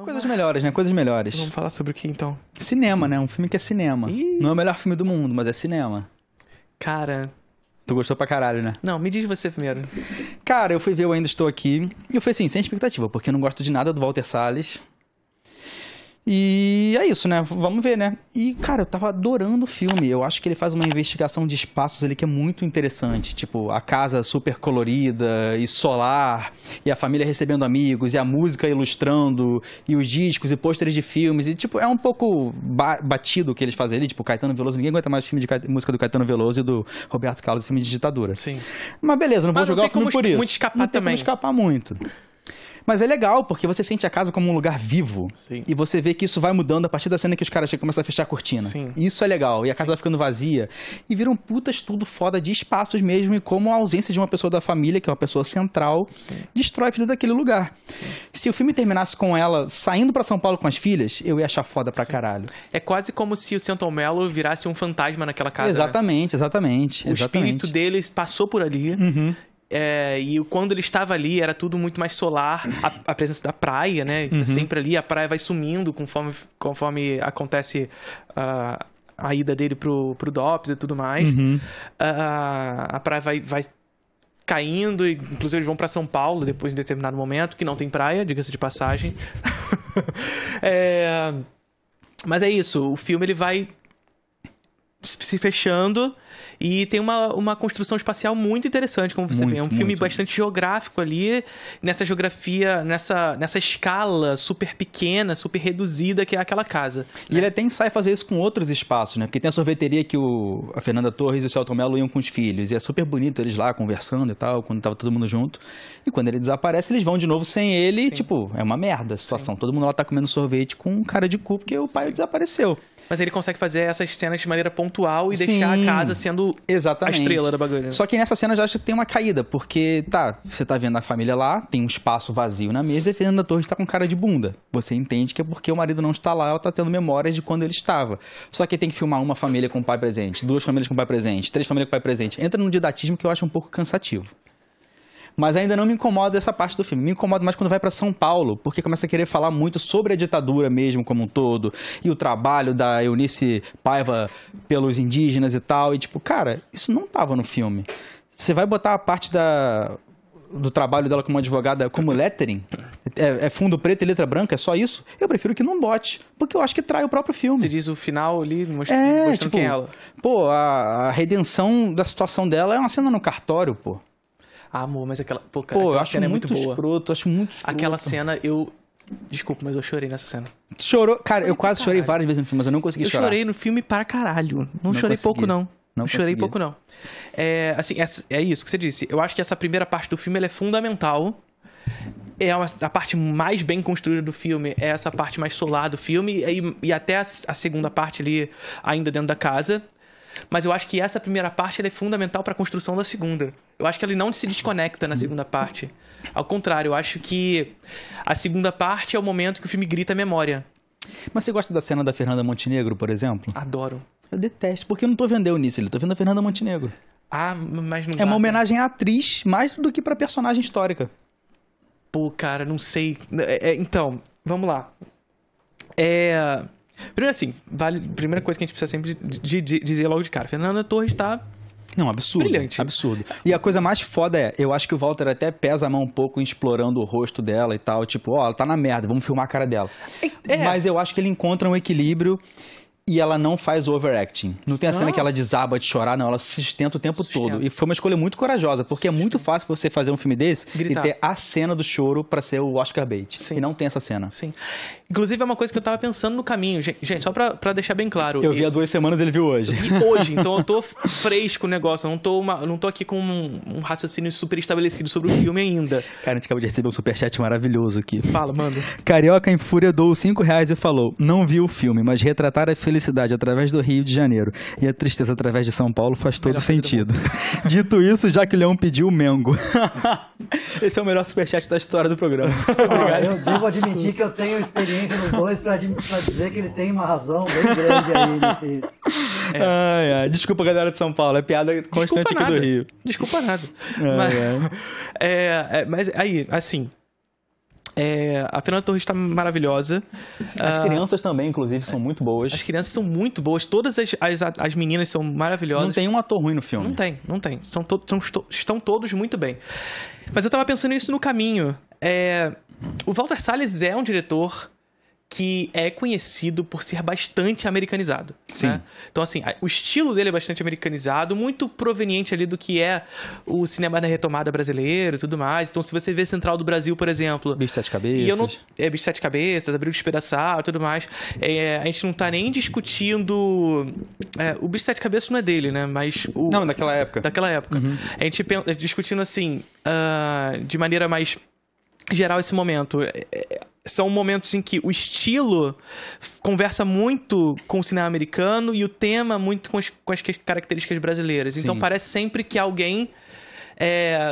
Coisas melhores, né? Coisas melhores. Vamos falar sobre o que, então? Cinema, né? Um filme que é cinema. Ih. Não é o melhor filme do mundo, mas é cinema. Cara... Tu gostou pra caralho, né? Não, me diz você primeiro. Cara, eu fui ver Eu Ainda Estou Aqui. E eu fui assim, sem expectativa, porque eu não gosto de nada do Walter Salles. E é isso, né? Vamos ver, né? E, cara, eu tava adorando o filme. Eu acho que ele faz uma investigação de espaços ali que é muito interessante. Tipo, a casa super colorida e solar, e a família recebendo amigos, e a música ilustrando, e os discos e pôsteres de filmes. E, tipo, é um pouco batido o que eles fazem ali. Tipo, Caetano Veloso. Ninguém aguenta mais filme de música do Caetano Veloso e do Roberto Carlos, filme de ditadura. Sim. Mas beleza, não vou jogar o filme por isso. Muito escapar não tem também. como escapar muito. Mas é legal, porque você sente a casa como um lugar vivo. Sim. E você vê que isso vai mudando a partir da cena que os caras começam a fechar a cortina. Sim. Isso é legal. E a casa vai ficando vazia. E vira um puta estudo foda de espaços mesmo. E como a ausência de uma pessoa da família, que é uma pessoa central, destrói a vida daquele lugar. Se o filme terminasse com ela saindo pra São Paulo com as filhas, eu ia achar foda pra caralho. É quase como se o Selton Mello virasse um fantasma naquela casa. Exatamente, exatamente. O espírito dele passou por ali. Uhum. E quando ele estava ali, era tudo muito mais solar. A presença da praia, né? Tá sempre ali. A praia vai sumindo conforme acontece a ida dele pro DOPS e tudo mais. A praia vai caindo. E, inclusive, eles vão para São Paulo depois de determinado momento, que não tem praia, diga-se de passagem. Mas é isso. O filme ele vai se fechando e tem uma construção espacial muito interessante, como você vê. É um filme bastante geográfico ali, nessa geografia, nessa escala super pequena, super reduzida que é aquela casa. E ele até ensaia fazer isso com outros espaços, né? Porque tem a sorveteria que a Fernanda Torres e o Selton Mello iam com os filhos. E é super bonito eles lá conversando e tal, quando tava todo mundo junto. E quando ele desaparece, eles vão de novo sem ele. E, tipo, é uma merda a situação. Sim. Todo mundo lá tá comendo sorvete com cara de cu porque o pai desapareceu. Mas ele consegue fazer essas cenas de maneira pontual e deixar a casa sendo a estrela da bagulho. Só que nessa cena eu já acho que tem uma caída, porque você tá vendo a família lá, tem um espaço vazio na mesa e a Fernanda Torres tá com cara de bunda. Você entende que é porque o marido não está lá, ela tá tendo memórias de quando ele estava. Só que tem que filmar uma família com o pai presente, 2 famílias com o pai presente, 3 famílias com o pai presente. Entra num didatismo que eu acho um pouco cansativo. Mas ainda não me incomoda essa parte do filme. Me incomoda mais quando vai pra São Paulo, porque começa a querer falar muito sobre a ditadura mesmo como um todo, e o trabalho da Eunice Paiva pelos indígenas e tal. E tipo, cara, isso não tava no filme. Você vai botar a parte do trabalho dela como advogada como lettering? É fundo preto e letra branca? É só isso? Eu prefiro que não bote, porque eu acho que trai o próprio filme. Você diz o final ali, mostrando tipo, quem é ela. Pô, a redenção da situação dela é uma cena no cartório, pô. Ah, amor, mas aquela cena é muito boa. Escroto, acho muito escroto. Aquela cena, Desculpa, mas eu chorei nessa cena. Chorou? Cara, eu quase chorei várias vezes no filme, mas eu não consegui chorar. Eu chorei no filme para caralho. Não chorei pouco, não. Não chorei pouco, não. Assim, é isso que você disse. Eu acho que essa primeira parte do filme ela é fundamental. A parte mais bem construída do filme é essa parte mais solar do filme. E até a segunda parte ali, ainda dentro da casa. Mas eu acho que essa primeira parte ela é fundamental para a construção da segunda. Eu acho que ele não se desconecta na segunda parte. Ao contrário, eu acho que a segunda parte é o momento que o filme grita a memória. Mas você gosta da cena da Fernanda Montenegro, por exemplo? Adoro. Eu detesto, porque eu não tô vendo a Eunice, eu tô vendo a Fernanda Montenegro. Ah, mas não é uma homenagem à atriz mais do que pra personagem histórica. Pô, cara, não sei. Então, vamos lá. Primeiro assim, primeira coisa que a gente precisa sempre dizer logo de cara. Fernanda Torres tá... Não, absurdo. Brilhante. Absurdo. E a coisa mais foda eu acho que o Walter até pesa a mão um pouco explorando o rosto dela e tal. Tipo, ela tá na merda, vamos filmar a cara dela. Mas eu acho que ele encontra um equilíbrio e ela não faz overacting. Não tem a cena que ela desaba de chorar, não. Ela se sustenta o tempo todo. E foi uma escolha muito corajosa, porque é muito fácil você fazer um filme desse e ter a cena do choro pra ser o Oscar bait. Sim. E não tem essa cena. Sim. Inclusive, é uma coisa que eu tava pensando no caminho. Gente, só pra deixar bem claro. Eu vi há 2 semanas, ele viu hoje. Eu vi hoje, então eu tô fresco o negócio. Eu não tô aqui com um raciocínio super estabelecido sobre o filme ainda. Cara, a gente acabou de receber um superchat maravilhoso aqui. Fala, manda. Carioca em Fúria doou R$5 e falou: não vi o filme, mas retratar a felicidade através do Rio de Janeiro e a tristeza através de São Paulo faz todo sentido. Dito isso, Jaque Leão pediu o Mengo. Esse é o melhor superchat da história do programa. Eu devo admitir que eu tenho experiência nos dois pra dizer que ele tem uma razão bem grande aí nesse... Desculpa, galera de São Paulo, é piada constante aqui do Rio. Desculpa nada. Mas aí, assim... A Fernanda Torres tá maravilhosa. As crianças também, inclusive, são muito boas. As crianças são muito boas. Todas as meninas são maravilhosas. Não tem um ator ruim no filme. Não tem. Estão todos muito bem. Mas eu tava pensando nisso no caminho. O Walter Salles é um diretor que é conhecido por ser bastante americanizado. Sim. Né? Então, assim, o estilo dele é bastante americanizado, muito proveniente ali do que é o cinema da retomada brasileiro e tudo mais. Então, se você vê Central do Brasil, por exemplo... Bicho de Sete Cabeças. Bicho de Sete Cabeças, Abril de Despedaçar e tudo mais. A gente não tá nem discutindo... o Bicho de Sete Cabeças não é dele, né? Mas Não, daquela época. Daquela época. Uhum. A gente discutindo, assim, de maneira mais geral esse momento... São momentos em que o estilo conversa muito com o cinema americano e o tema muito com as características brasileiras. Sim. Então parece sempre que alguém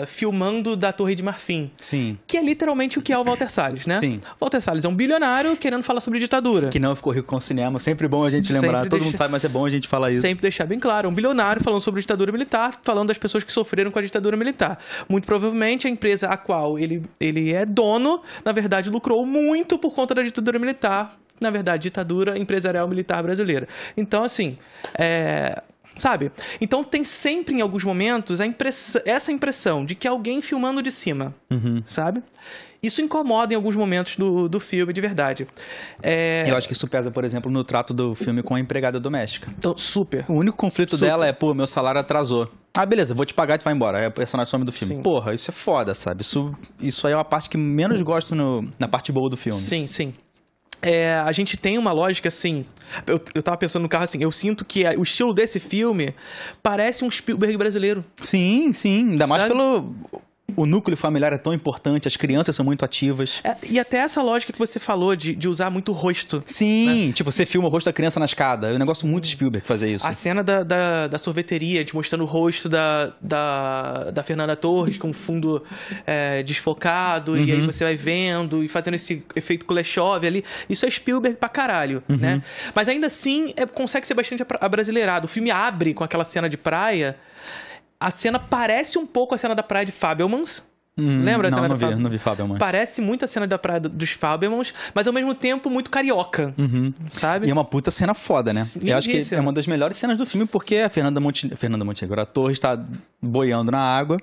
filmando da Torre de Marfim. Sim. Que é literalmente o que é o Walter Salles, né? Sim. O Walter Salles é um bilionário querendo falar sobre ditadura. Que não ficou rico com o cinema. Sempre bom a gente lembrar. Todo mundo sabe, mas é bom a gente falar isso. Sempre deixar bem claro. Um bilionário falando sobre ditadura militar, falando das pessoas que sofreram com a ditadura militar. Muito provavelmente a empresa a qual ele é dono, na verdade, lucrou muito por conta da ditadura militar. Na verdade, ditadura empresarial militar brasileira. Então, assim... Sabe? Então tem sempre, em alguns momentos, essa impressão de que alguém filmando de cima, sabe? Isso incomoda em alguns momentos do filme, de verdade. Eu acho que isso pesa, por exemplo, no trato do filme com a empregada doméstica. Então, super. O único conflito dela é, meu salário atrasou. Beleza, vou te pagar e tu vai embora. Aí o personagem some do filme. Sim. Porra, isso é foda, sabe? Isso aí é uma parte que menos gosto na parte boa do filme. Sim, sim. A gente tem uma lógica, assim... Eu tava pensando no carro, assim... Eu sinto que o estilo desse filme parece um Spielberg brasileiro. Sim, sim. Ainda mais pelo... O núcleo familiar é tão importante, as crianças são muito ativas. E até essa lógica que você falou de usar muito rosto. Sim, né? Tipo, você filma o rosto da criança na escada. É um negócio muito Spielberg fazer isso. A cena da sorveteria, de mostrando o rosto da Fernanda Torres com o fundo desfocado, e aí você vai vendo e fazendo esse efeito Kuleshov ali. Isso é Spielberg pra caralho, né? Mas ainda assim, consegue ser bastante abrasileirado. O filme abre com aquela cena de praia... A cena parece um pouco a cena da praia de Fabelmans. Lembra a cena da Fabelmans? Não vi Fabelmans. Parece muito a cena da praia dos Fabelmans, mas ao mesmo tempo muito carioca, sabe? E é uma puta cena foda, né? Eu acho que é uma das melhores cenas do filme, porque a Fernanda Montenegro, a Torres está boiando na água,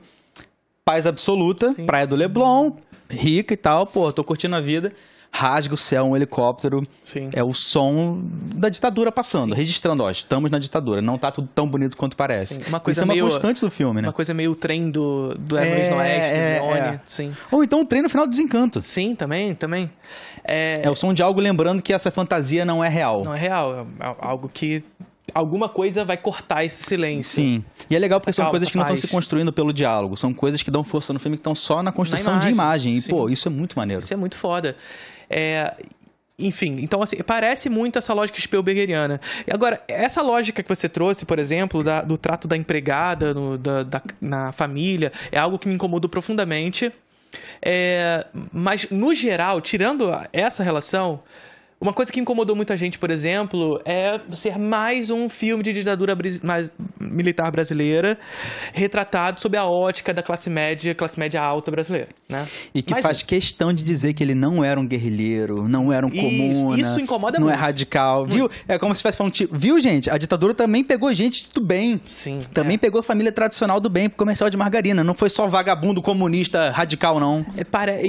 paz absoluta, Sim. Praia do Leblon, rica e tal, tô curtindo a vida. Rasga o céu, um helicóptero. Sim. É o som da ditadura passando, Sim. registrando, estamos na ditadura. Não tá tudo tão bonito quanto parece. Sim. Uma coisa Isso é meio, uma constante do filme, né? Uma coisa meio trem do Everest Oeste, do Leone. Sim. Ou então o trem no final do Desencanto. Sim, também. É o som de algo lembrando que essa fantasia não é real. Não é real, é algo que... Alguma coisa vai cortar esse silêncio. Sim. E é legal porque são coisas que não estão se construindo pelo diálogo. São coisas que dão força no filme que estão só na construção de imagem. E, isso é muito maneiro. Isso é muito foda. Enfim, então assim, parece muito essa lógica Spielbergiana. E agora, essa lógica que você trouxe, por exemplo, do trato da empregada na família, é algo que me incomodou profundamente. Mas, no geral, tirando essa relação... Uma coisa que incomodou muita gente, por exemplo, é ser mais um filme de ditadura militar brasileira retratado sob a ótica da classe média alta brasileira, né? E que faz questão de dizer que ele não era um guerrilheiro, não era um comuna. Isso incomoda muito. Não é radical. Viu? É como se estivesse falando, tipo, viu, gente? A ditadura também pegou gente do bem. Sim. Também pegou a família tradicional do bem pro comercial de margarina. Não foi só vagabundo comunista radical, não.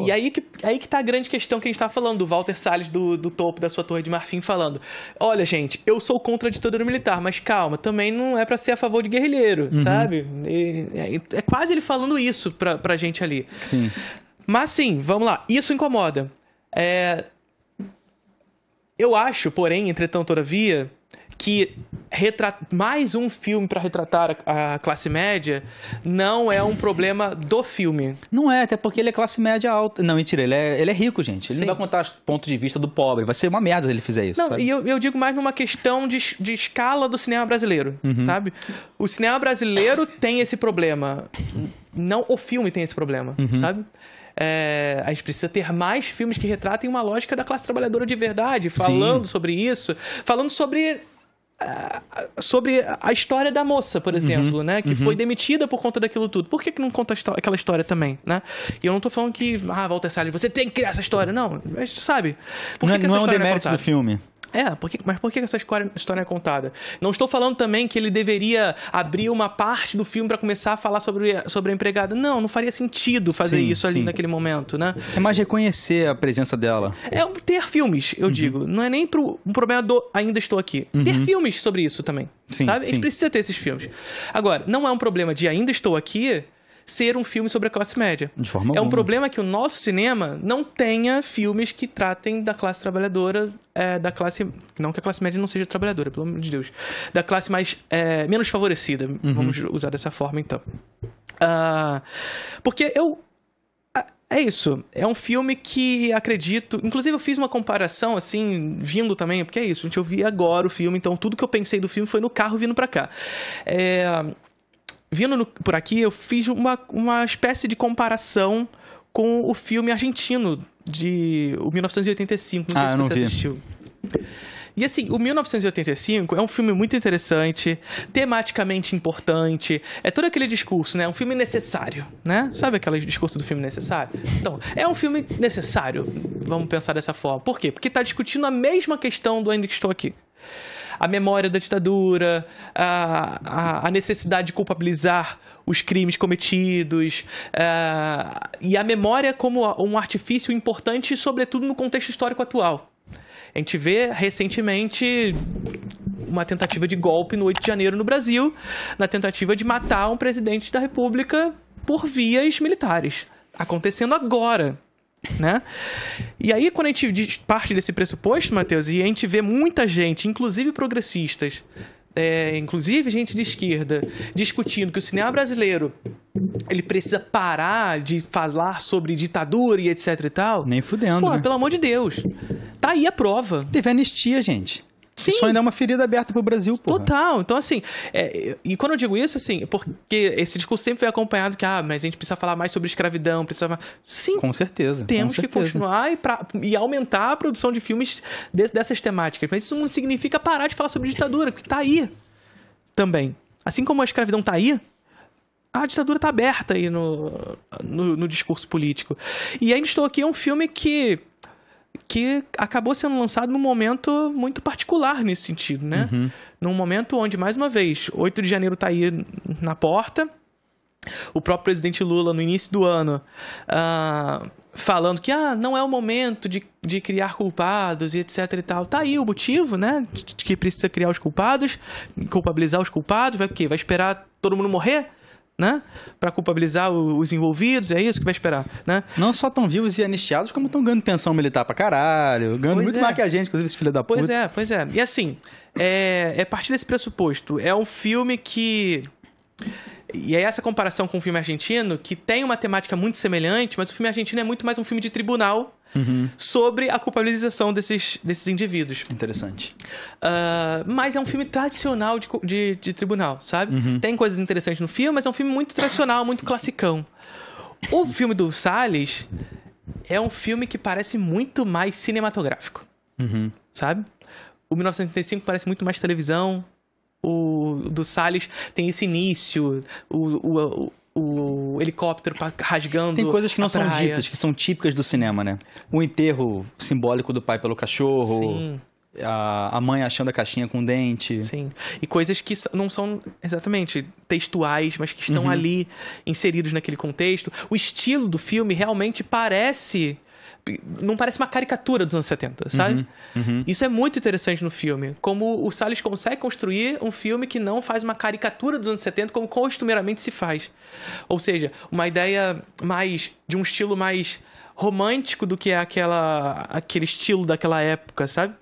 E aí que tá a grande questão que a gente tava falando, do Walter Salles do topo da sua Torre de Marfim falando, olha gente, eu sou contra a ditadura militar, mas calma, também não é pra ser a favor de guerrilheiro, sabe? É quase ele falando isso pra gente ali. Sim. Mas sim, vamos lá, isso incomoda. Eu acho, porém, entretanto, todavia, que mais um filme para retratar a classe média não é um problema do filme. Não é, até porque ele é classe média alta. Não, mentira, ele é rico, gente. Ele não vai contar os pontos de vista do pobre. Vai ser uma merda se ele fizer isso, sabe? E eu digo mais numa questão de escala do cinema brasileiro, sabe? O cinema brasileiro tem esse problema. Não o filme tem esse problema, sabe? A gente precisa ter mais filmes que retratem uma lógica da classe trabalhadora de verdade, falando sobre isso, falando sobre sobre a história da moça, por exemplo, né? Que foi demitida por conta daquilo tudo. Por que não conta aquela história também, né? E eu não tô falando que, Walter Salles, você tem que criar essa história. Não, mas sabe? Não é um demérito do filme. Mas por que essa história é contada? Não estou falando também que ele deveria abrir uma parte do filme para começar a falar sobre a empregada. Não faria sentido fazer isso ali naquele momento, né? É mais reconhecer a presença dela. É ter filmes, eu digo. Não é nem um problema do Ainda Estou Aqui. Ter filmes sobre isso também, sabe? A gente precisa ter esses filmes. Agora, não é um problema de Ainda Estou Aqui ser um filme sobre a classe média. De forma alguma. Problema que o nosso cinema não tenha filmes que tratem da classe trabalhadora, da classe... Não que a classe média não seja trabalhadora, pelo amor de Deus. Da classe mais... menos favorecida. Vamos usar dessa forma, então. Porque é isso. É um filme que acredito... Inclusive, eu fiz uma comparação, assim, vindo também... Porque é isso, gente. Eu vi agora o filme, então tudo que eu pensei do filme foi no carro vindo pra cá. Vindo por aqui, eu fiz uma espécie de comparação com o filme argentino de 1985. Não sei se você assistiu. E assim, o 1985 é um filme muito interessante, tematicamente importante, é todo aquele discurso, né? É um filme necessário, né? Sabe aquele discurso do filme necessário? Então, é um filme necessário, vamos pensar dessa forma. Por quê? Porque está discutindo a mesma questão do Ainda Estou Aqui. A memória da ditadura, a necessidade de culpabilizar os crimes cometidos, e a memória como um artifício importante, sobretudo no contexto histórico atual. A gente vê recentemente uma tentativa de golpe no 8 de janeiro no Brasil, na tentativa de matar um presidente da República por vias militares. Acontecendo agora. Né? E aí, quando a gente parte desse pressuposto, Matheus, e a gente vê muita gente, inclusive progressistas, inclusive gente de esquerda, discutindo que o cinema brasileiro ele precisa parar de falar sobre ditadura e etc e tal. Nem fudendo, né? Pelo amor de Deus. Tá aí a prova. Teve anistia, gente. Sim. Isso ainda é uma ferida aberta pro Brasil, porra. Total. Então, assim, e quando eu digo isso, assim, porque esse discurso sempre foi acompanhado que, mas a gente precisa falar mais sobre escravidão, Sim. Com certeza. Temos que continuar e aumentar a produção de filmes dessas temáticas. Mas isso não significa parar de falar sobre ditadura, porque tá aí também. Assim como a escravidão tá aí, a ditadura tá aberta aí no discurso político. E Ainda Estou Aqui é um filme que acabou sendo lançado num momento muito particular nesse sentido, né? Num momento onde, mais uma vez, 8 de janeiro tá aí na porta, o próprio presidente Lula, no início do ano, falando que não é o momento de criar culpados e etc e tal. Tá aí o motivo, né? De que precisa criar os culpados, culpabilizar os culpados, vai o quê? Vai esperar todo mundo morrer? Né? Para culpabilizar os envolvidos, é isso que vai esperar, né? Não só estão vivos e anistiados, como estão ganhando pensão militar pra caralho, ganhando muito mais que a gente, inclusive esse filho da puta. Pois é. E assim, é partir desse pressuposto. É um filme que... E é essa comparação com o filme argentino, que tem uma temática muito semelhante, mas o filme argentino é muito mais um filme de tribunal sobre a culpabilização desses indivíduos. Interessante. Mas é um filme tradicional de tribunal, sabe? Tem coisas interessantes no filme, mas é um filme muito tradicional, muito classicão. O filme do Salles é um filme que parece muito mais cinematográfico, sabe? O 1985 parece muito mais televisão. O do Salles tem esse início, o helicóptero rasgando. Tem coisas que não são ditas, que são típicas do cinema, né? O enterro simbólico do pai pelo cachorro. Sim. A mãe achando a caixinha com dente. Sim. E coisas que não são exatamente textuais, mas que estão ali inseridos naquele contexto. O estilo do filme realmente não parece uma caricatura dos anos 70, sabe? Isso é muito interessante no filme. Como o Salles consegue construir um filme que não faz uma caricatura dos anos 70 como costumeiramente se faz. Ou seja, uma ideia mais de um estilo mais romântico do que é aquele estilo daquela época, sabe?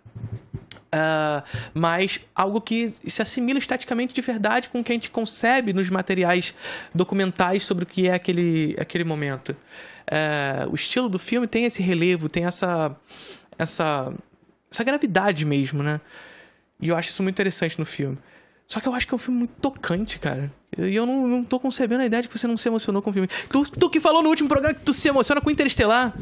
Mas algo que se assimila esteticamente de verdade com o que a gente concebe nos materiais documentais sobre o que é aquele momento. O estilo do filme tem esse relevo, tem essa gravidade mesmo, né? E eu acho isso muito interessante no filme. Só que eu acho que é um filme muito tocante, cara. E eu não tô concebendo a ideia de que você não se emocionou com o filme. Tu que falou no último programa que tu se emociona com Interestelar.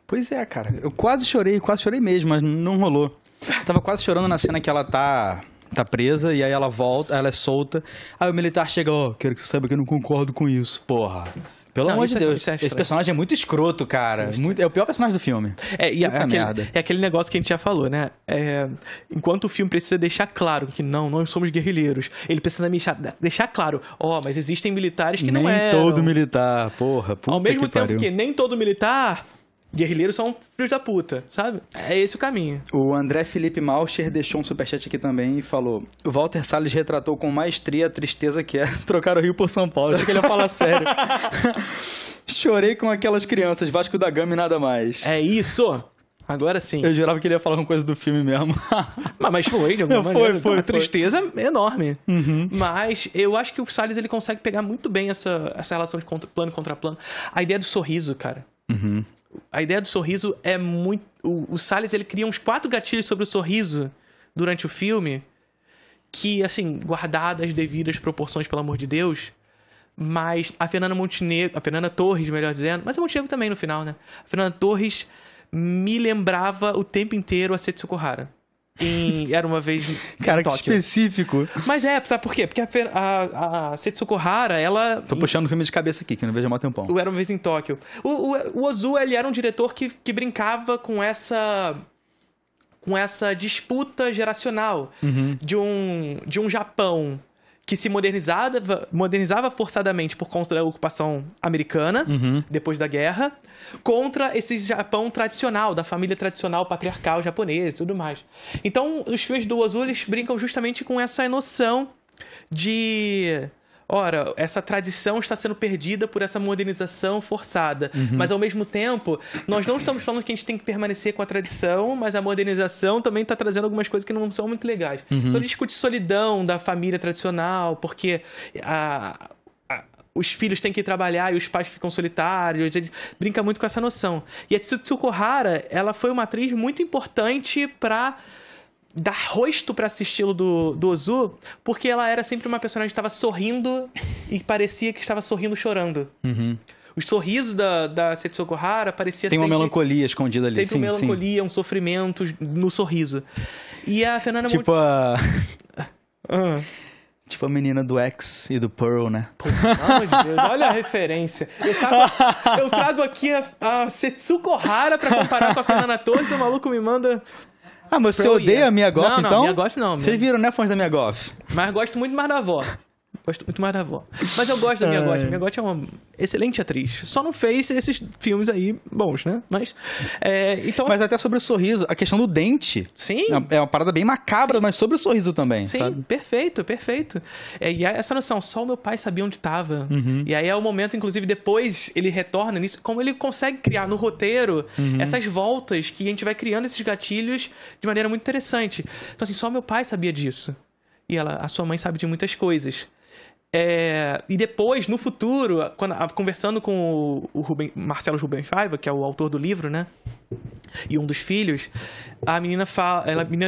Pois é, cara. Eu quase chorei mesmo, mas não rolou. Eu tava quase chorando na cena que ela tá tá presa, e aí ela volta, ela é solta. Aí o militar chega, quero que você saiba que eu não concordo com isso, porra. Pelo amor de Deus, esse personagem é muito escroto, cara. É o pior personagem do filme. É aquele negócio que a gente já falou, né? Enquanto o filme precisa deixar claro que não somos guerrilheiros, ele precisa deixar claro, mas existem militares que não eram. Nem todo militar, porra. Ao mesmo tempo que nem todo militar... Guerrilheiros são filhos da puta, sabe? É esse o caminho. O André Felipe Malcher deixou um superchat aqui também e falou: o Walter Salles retratou com maestria a tristeza que é trocar o Rio por São Paulo. Achei que ele ia falar sério. Chorei com aquelas crianças, Vasco da Gama e nada mais. É isso! Agora sim. Eu jurava que ele ia falar uma coisa do filme mesmo. Mas foi, de alguma maneira. Foi uma tristeza enorme. Uhum. Mas eu acho que o Salles ele consegue pegar muito bem essa relação de plano contra plano. A ideia do sorriso, cara. Uhum. A ideia do sorriso é muito... O Salles, ele cria uns 4 gatilhos sobre o sorriso durante o filme que, assim, guardadas as devidas proporções, pelo amor de Deus, mas a Fernanda Torres, melhor dizendo, mas a Montenegro também no final, né? A Fernanda Torres me lembrava o tempo inteiro a Setsuko Hara. Era uma vez cara, que específico. Mas sabe por quê? Porque a Setsuko Hara, ela... Tô puxando o filme de cabeça aqui, que eu não vejo há mó tempão. Era uma vez em Tóquio. O Ozu, ele era um diretor que brincava com essa disputa geracional de um Japão que se modernizava forçadamente por conta da ocupação americana, depois da guerra, contra esse Japão tradicional, da família tradicional patriarcal japonesa e tudo mais. Então, os filmes do Ozu, eles brincam justamente com essa noção de... Ora, essa tradição está sendo perdida por essa modernização forçada. Mas, ao mesmo tempo, nós não estamos falando que a gente tem que permanecer com a tradição, mas a modernização também está trazendo algumas coisas que não são muito legais. Então, ele discute solidão da família tradicional, porque os filhos têm que trabalhar e os pais ficam solitários. Ele brinca muito com essa noção. E a Setsuko Hara, ela foi uma atriz muito importante para... dar rosto pra esse estilo do Ozu, porque ela era sempre uma personagem que estava sorrindo e parecia que estava sorrindo chorando. Os sorrisos da Setsuko Hara parecia Tem uma melancolia escondida ali. Sempre uma melancolia, um sofrimento no sorriso. E a Fernanda... Tipo Tipo a menina do X e do Pearl, né? Pelo amor de Deus, olha a referência. Eu trago aqui a Setsuko Hara pra comparar com a Fernanda Torres e o maluco me manda... mas você odeia a Mia Goth, então? Não, Mia Goth não. Vocês viram, né, fãs da Mia Goth? Mas gosto muito mais da avó. Gosto muito mais da avó. Mas eu gosto da Mia Goth. A Mia Goth é uma excelente atriz. Só não fez esses filmes aí bons, né? Mas, então, mas até sobre o sorriso, a questão do dente. Sim. É uma parada bem macabra, mas sobre o sorriso também, sim, sabe? Perfeito. E essa noção, só o meu pai sabia onde estava. E aí é o momento, inclusive, depois ele retorna nisso, como ele consegue criar no roteiro essas voltas que a gente vai criando esses gatilhos de maneira muito interessante. Então, assim, só o meu pai sabia disso. E a sua mãe sabe de muitas coisas. E depois, no futuro, conversando com o Marcelo Rubens Paiva, que é o autor do livro, né? E um dos filhos, a menina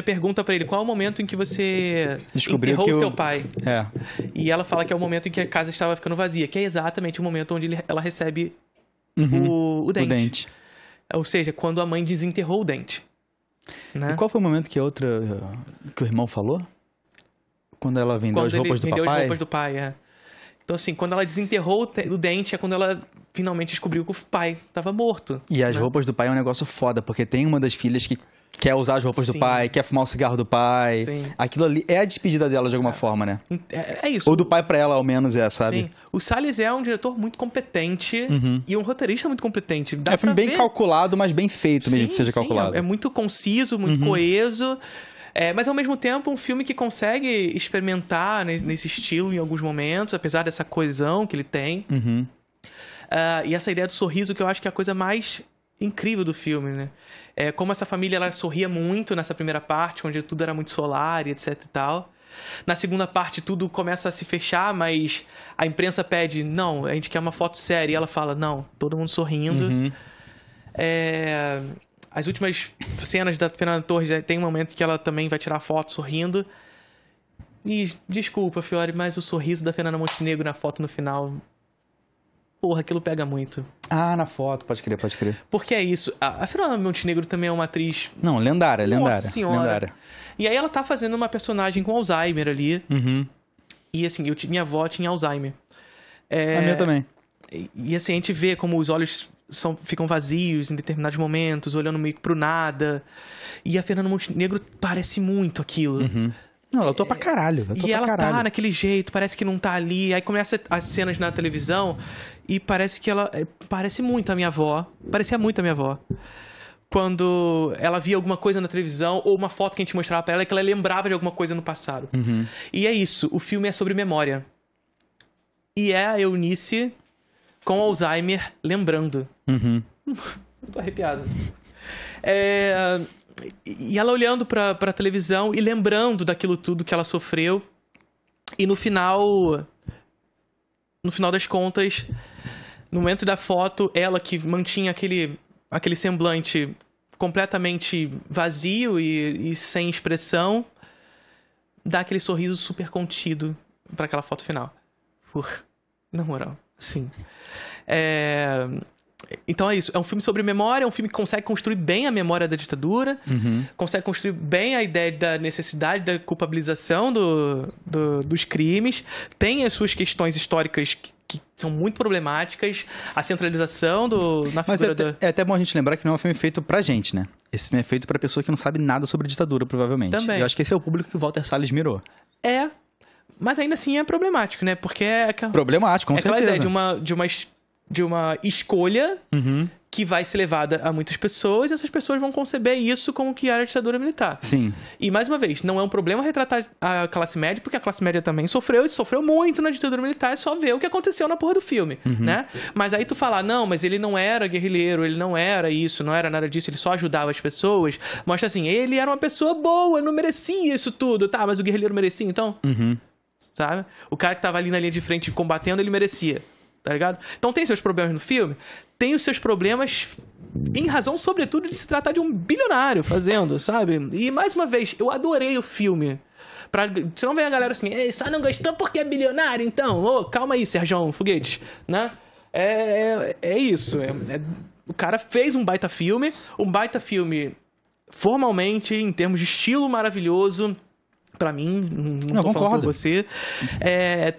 pergunta pra ele qual é o momento em que você descobriu enterrou seu pai. E ela fala que é o momento em que a casa estava ficando vazia, que é exatamente o momento onde ela recebe o dente. Ou seja, quando a mãe desenterrou o dente. Né? E qual foi o momento que o irmão falou? Quando ela vendeu as roupas do papai? Vendeu as roupas do pai, Então, assim, quando ela desenterrou o dente, é quando ela finalmente descobriu que o pai estava morto. E as roupas do pai é um negócio foda, porque tem uma das filhas que quer usar as roupas do pai, quer fumar o cigarro do pai. Sim. Aquilo ali é a despedida dela de alguma forma, né? É isso. Ou do pai pra ela, ao menos, sabe? Sim. O Salles é um diretor muito competente e um roteirista muito competente. É um filme bem calculado, mas bem feito mesmo que seja calculado. É muito conciso, muito coeso. Mas, ao mesmo tempo, um filme que consegue experimentar nesse estilo em alguns momentos, apesar dessa coesão que ele tem. E essa ideia do sorriso, que eu acho que é a coisa mais incrível do filme, né? Como essa família, ela sorria muito nessa primeira parte, onde tudo era muito solar e etc e tal. Na segunda parte, tudo começa a se fechar, mas a imprensa pede, não, a gente quer uma foto séria. E ela fala, não, todo mundo sorrindo. As últimas cenas da Fernanda Torres, tem um momento que ela também vai tirar foto sorrindo. E desculpa, Fiore, mas o sorriso da Fernanda Montenegro na foto no final porra, aquilo pega muito. Ah, na foto, pode crer, pode crer. Porque é isso. A Fernanda Montenegro também é uma atriz... Não, lendária, lendária. Nossa senhora. Lendária. E aí ela tá fazendo uma personagem com Alzheimer ali. Uhum. E assim, minha avó tinha Alzheimer. A minha também. E assim, a gente vê como os olhos ficam vazios em determinados momentos, olhando meio que pro nada. E a Fernanda Montenegro parece muito aquilo. Uhum. Não, ela atua pra caralho. E ela tá naquele jeito, parece que não tá ali. Aí começa as cenas na televisão e parece que ela... Parece muito a minha avó. Parecia muito a minha avó. Quando ela via alguma coisa na televisão ou uma foto que a gente mostrava pra ela, que ela lembrava de alguma coisa no passado. Uhum. E é isso. O filme é sobre memória. E é a Eunice com Alzheimer lembrando. Uhum. Tô arrepiado. E ela olhando pra televisão e lembrando daquilo tudo que ela sofreu. E no final das contas, no momento da foto, ela que mantinha aquele semblante completamente vazio e sem expressão, dá aquele sorriso super contido pra aquela foto final. Na moral, assim. Então é isso. É um filme sobre memória, é um filme que consegue construir bem a memória da ditadura, consegue construir bem a ideia da necessidade da culpabilização dos crimes, tem as suas questões históricas que são muito problemáticas, a centralização na figura Mas é até bom a gente lembrar que não é um filme feito pra gente, né? Esse filme é feito pra pessoa que não sabe nada sobre ditadura, provavelmente. Também. Eu acho que esse é o público que o Walter Salles mirou. Mas ainda assim é problemático, né? Porque Problemático, com certeza. Aquela ideia de uma escolha que vai ser levada a muitas pessoas e essas pessoas vão conceber isso como que era a ditadura militar. Sim. E, mais uma vez, não é um problema retratar a classe média, porque a classe média também sofreu, e sofreu muito na ditadura militar, é só ver o que aconteceu na porra do filme, né? Mas aí tu falar, não, mas ele não era guerrilheiro, ele não era isso, não era nada disso, ele só ajudava as pessoas, mostra assim, ele era uma pessoa boa, não merecia isso tudo, tá, mas o guerrilheiro merecia, então? Sabe? O cara que tava ali na linha de frente combatendo, ele merecia. Tá ligado? Então tem seus problemas no filme, tem os seus problemas em razão, sobretudo, de se tratar de um bilionário fazendo, sabe? E, mais uma vez, eu adorei o filme. Senão vem a galera assim, só não gostou porque é bilionário, então. Calma aí, Sérgio Foguete, né? É isso. O cara fez um baita filme formalmente, em termos de estilo maravilhoso, pra mim, não tô falando por você.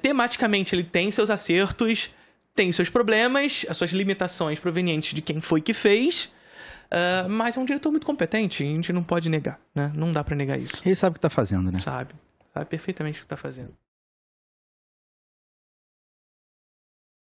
Tematicamente, ele tem seus acertos, tem seus problemas, as suas limitações provenientes de quem foi que fez, mas é um diretor muito competente, a gente não pode negar, né? Não dá pra negar isso. Ele sabe o que tá fazendo, né? Sabe perfeitamente o que tá fazendo.